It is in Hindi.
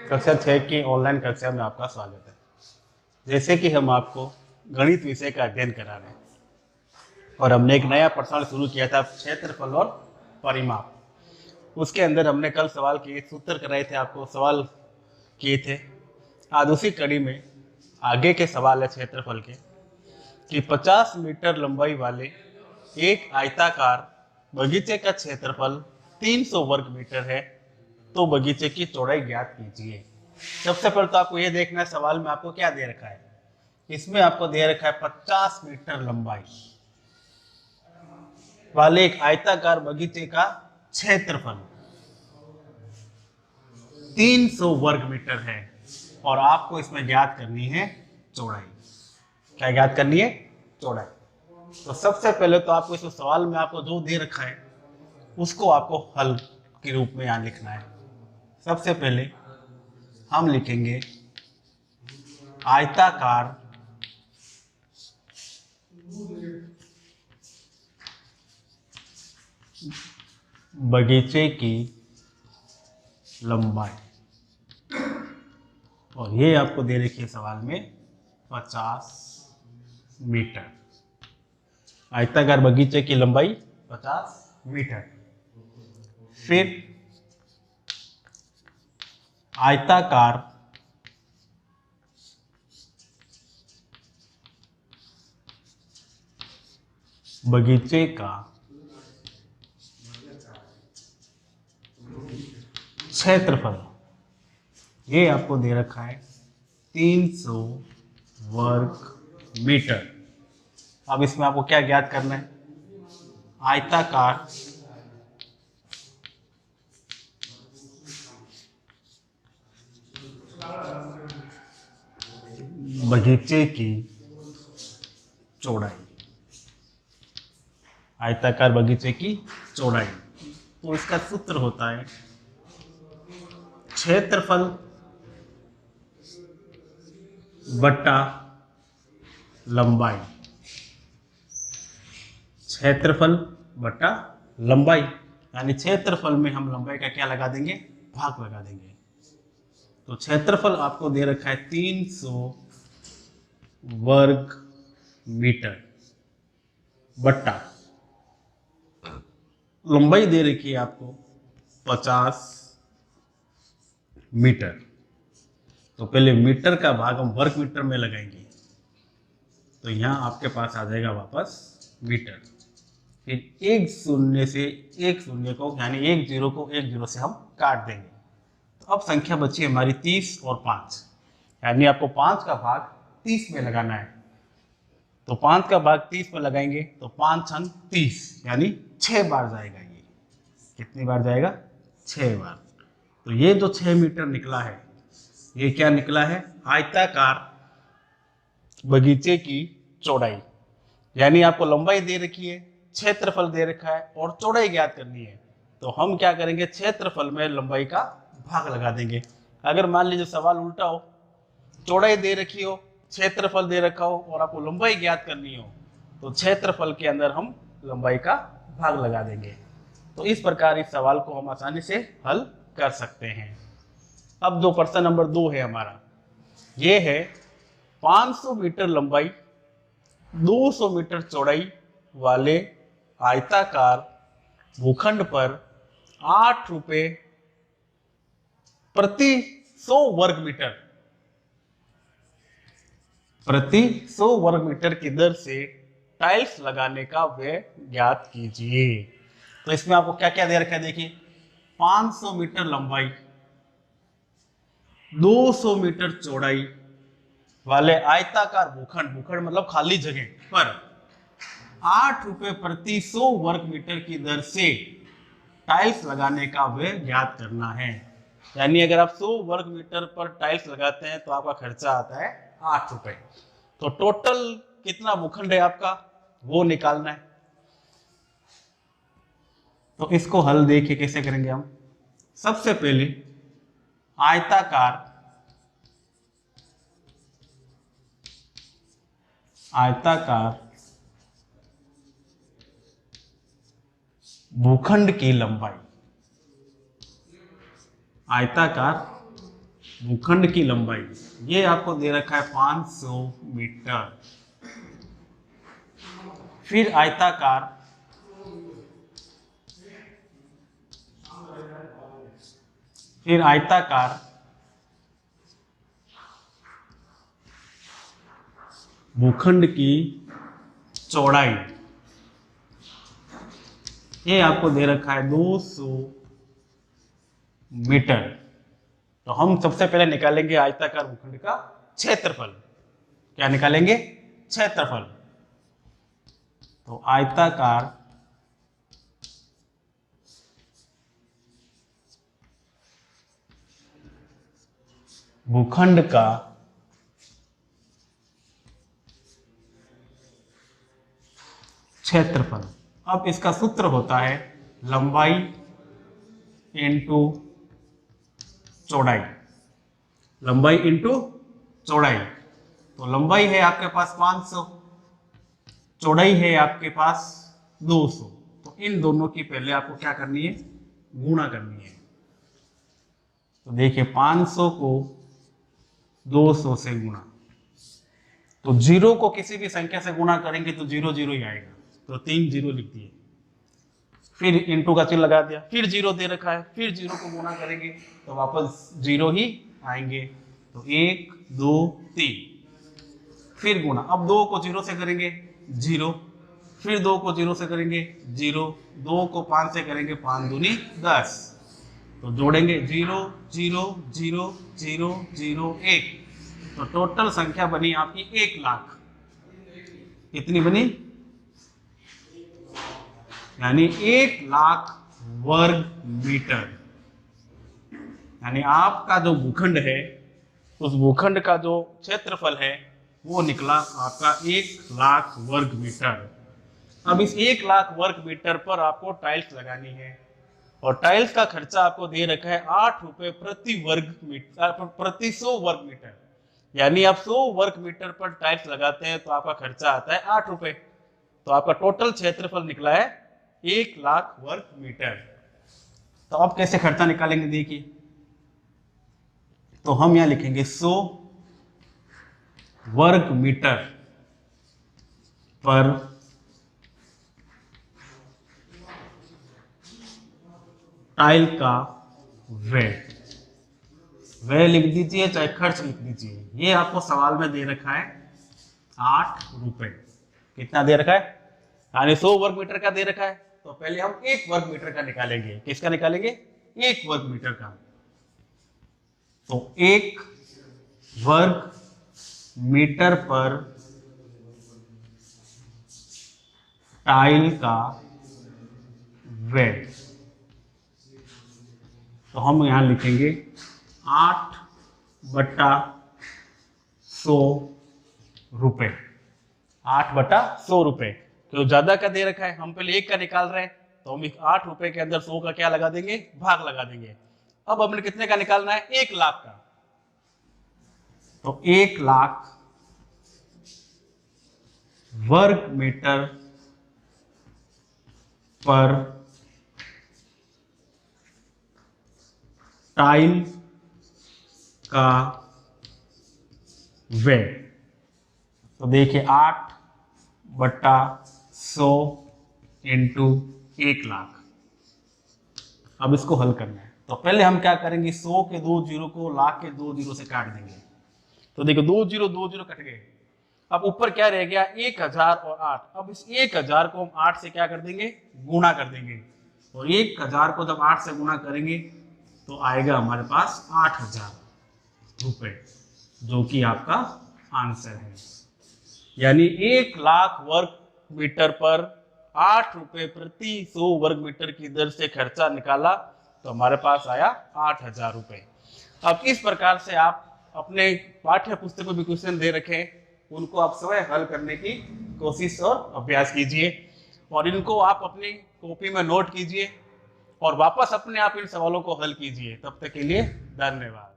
कक्षा 6 की ऑनलाइन कक्षा में आपका स्वागत है। जैसे कि हम आपको गणित विषय का अध्ययन करा रहे हैं और हमने एक नया प्रश्न शुरू किया था, क्षेत्रफल और परिमाप। उसके अंदर हमने कल सवाल किए, सूत्र कराए थे, आपको सवाल किए थे। आज उसी कड़ी में आगे के सवाल है क्षेत्रफल के कि 50 मीटर लंबाई वाले एक आयताकार बगीचे का क्षेत्रफल 300 वर्ग मीटर है, तो बगीचे की चौड़ाई ज्ञात कीजिए। सबसे पहले तो आपको यह देखना है सवाल में आपको क्या दे रखा है। इसमें आपको दे रखा है 50 मीटर लंबाई वाले एक आयताकार बगीचे का क्षेत्रफल 300 वर्ग मीटर है और आपको इसमें ज्ञात करनी है चौड़ाई। क्या ज्ञात करनी है? चौड़ाई। तो सबसे पहले तो आपको इस सवाल में आपको जो दे रखा है उसको आपको हल के रूप में यहां लिखना है। सबसे पहले हम लिखेंगे आयताकार बगीचे की लंबाई, और ये आपको दे रखी है सवाल में 50 मीटर। आयताकार बगीचे की लंबाई 50 मीटर। फिर आयताकार बगीचे का क्षेत्रफल, ये आपको दे रखा है 300 वर्ग मीटर। अब इसमें आपको क्या ज्ञात करना है? आयताकार बगीचे की चौड़ाई, आयताकार बगीचे की चौड़ाई। तो इसका सूत्र होता है क्षेत्रफल बट्टा लंबाई। क्षेत्रफल बट्टा लंबाई, यानी क्षेत्रफल में हम लंबाई का क्या लगा देंगे? भाग लगा देंगे। तो क्षेत्रफल आपको दे रखा है 300 वर्ग मीटर बट्टा लंबाई दे रखी है आपको 50 मीटर। तो पहले मीटर का भाग हम वर्ग मीटर में लगाएंगे, तो यहां आपके पास आ जाएगा वापस मीटर। फिर एक शून्य से एक शून्य को, यानी एक जीरो को एक जीरो से हम काट देंगे। तो अब संख्या बची हमारी 30 और 5, यानी आपको 5 का भाग 30 में लगाना है। तो 5 का भाग 30 में लगाएंगे तो 5 छंग 30, यानी 6 बार जाएगा। ये कितनी बार जाएगा? 6 बार। तो ये जो 6 मीटर निकला है, ये क्या निकला है? आयताकार बगीचे की चौड़ाई। यानी आपको लंबाई दे रखी है, क्षेत्रफल दे रखा है और चौड़ाई ज्ञात करनी है। तो हम क्या करेंगे? क्षेत्रफल में लंबाई का भाग लगा देंगे। अगर मान लीजिए सवाल उल्टा हो, चौड़ाई दे रखी हो, क्षेत्रफल दे रखा हो और आपको लंबाई ज्ञात करनी हो, तो क्षेत्रफल के अंदर हम लंबाई का भाग लगा देंगे। तो इस प्रकार इस सवाल को हम आसानी से हल कर सकते हैं। अब जो प्रश्न नंबर 2 है हमारा, ये है 500 मीटर लंबाई 200 मीटर चौड़ाई वाले आयताकार भूखंड पर 8 रुपए प्रति 100 वर्ग मीटर, प्रति 100 वर्ग मीटर की दर से टाइल्स लगाने का व्यय ज्ञात कीजिए। तो इसमें आपको क्या क्या दे रखा है? देखिए, 500 मीटर लंबाई 200 मीटर चौड़ाई वाले आयताकार भूखंड, भूखंड मतलब खाली जगह पर 8 रुपए प्रति 100 वर्ग मीटर की दर से टाइल्स लगाने का व्यय ज्ञात करना है। यानी अगर आप 100 वर्ग मीटर पर टाइल्स लगाते हैं तो आपका खर्चा आता है 8 रुपए। तो टोटल कितना भूखंड है आपका, वो निकालना है। तो इसको हल देखिए कैसे करेंगे हम। सबसे पहले आयताकार आयताकार भूखंड की लंबाई, आयताकार भूखंड की लंबाई, ये आपको दे रखा है 500 मीटर। फिर आयताकार भूखंड की चौड़ाई, ये आपको दे रखा है 200 मीटर। तो हम सबसे पहले निकालेंगे आयताकार भूखंड का क्षेत्रफल। क्या निकालेंगे? क्षेत्रफल। तो आयताकार भूखंड का क्षेत्रफल। अब इसका सूत्र होता है लंबाई इंटू चौड़ाई, लंबाई इंटू चौड़ाई। तो लंबाई है आपके पास 500, चौड़ाई है आपके पास 200। तो इन दोनों की पहले आपको क्या करनी है? गुणा करनी है। तो देखिए 500 को 200 से गुणा, तो जीरो को किसी भी संख्या से गुणा करेंगे तो 0 0 ही आएगा, तो 3 0 लिख दिए। फिर इंटू का चिन्ह लगा दिया, फिर 0 दे रखा है, फिर 0 को गुणा करेंगे तो वापस 0 ही आएंगे। तो 1 2 3, फिर गुणा। अब 2 को 0 से करेंगे 0, फिर 2 को 0 से करेंगे 0, 2 को 5 से करेंगे 5 दूनी 10। तो जोड़ेंगे 0 0 0 0 0 1। तो टोटल संख्या बनी आपकी 1 लाख। कितनी बनी? यानी 1 लाख वर्ग मीटर। यानी आपका जो भूखंड है, उस भूखंड का जो क्षेत्रफल है वो निकला आपका 1 लाख वर्ग मीटर। अब इस 1 लाख वर्ग मीटर पर आपको टाइल्स लगानी है, और टाइल्स का खर्चा आपको दे रखा है 8 रुपए प्रति वर्ग मीटर, प्रति 100 वर्ग मीटर। यानी आप 100 वर्ग मीटर पर टाइल्स लगाते हैं तो आपका खर्चा आता है 8 रुपए। तो आपका टोटल क्षेत्रफल निकला है 1 लाख वर्ग मीटर। तो अब कैसे खर्चा निकालेंगे? देखिए, तो हम यहां लिखेंगे 100 वर्ग मीटर पर टाइल का व्यय लिख दीजिए, चाहे खर्च लिख दीजिए। ये आपको सवाल में दे रखा है 8 रुपए। कितना दे रखा है? यानी 100 वर्ग मीटर का दे रखा है, तो पहले हम 1 वर्ग मीटर का निकालेंगे। किसका निकालेंगे? 1 वर्ग मीटर का। तो 1 वर्ग मीटर पर टाइल का व्यय, तो हम यहां लिखेंगे 8/100 रुपए। 8/100 रुपए। तो ज्यादा का दे रखा है, हम पहले 1 का निकाल रहे हैं, तो हम 8 रुपए के अंदर 100 का क्या लगा देंगे? भाग लगा देंगे। अब हमने कितने का निकालना है? 1 लाख का। तो 1 लाख वर्ग मीटर पर टाइल का व्यय। तो देखिए 8/100 इंटू 1 लाख। अब इसको हल करना है, तो पहले हम क्या करेंगे? 100 के 2 जीरो को लाख के 2 जीरो से काट देंगे। तो देखो 2 जीरो कट गए। अब ऊपर क्या रह गया? 1000 और 8। अब इस 1000 को हम 8 से क्या कर देंगे? गुणा कर देंगे। और 1000 को जब 8 से गुणा करेंगे तो आएगा हमारे पास 8000 रुपए, जो कि आपका आंसर है। यानी 1 लाख वर्ग मीटर पर 8 रुपए प्रति 100 वर्ग मीटर की दर से खर्चा निकाला, तो हमारे पास आया 8000 रुपए। अब इस प्रकार से आप अपने पाठ्य पुस्तक में भी क्वेश्चन दे रखे हैं, उनको आप स्वयं हल करने की कोशिश और अभ्यास कीजिए, और इनको आप अपनी कॉपी में नोट कीजिए और वापस अपने आप इन सवालों को हल कीजिए। तब तक के लिए धन्यवाद।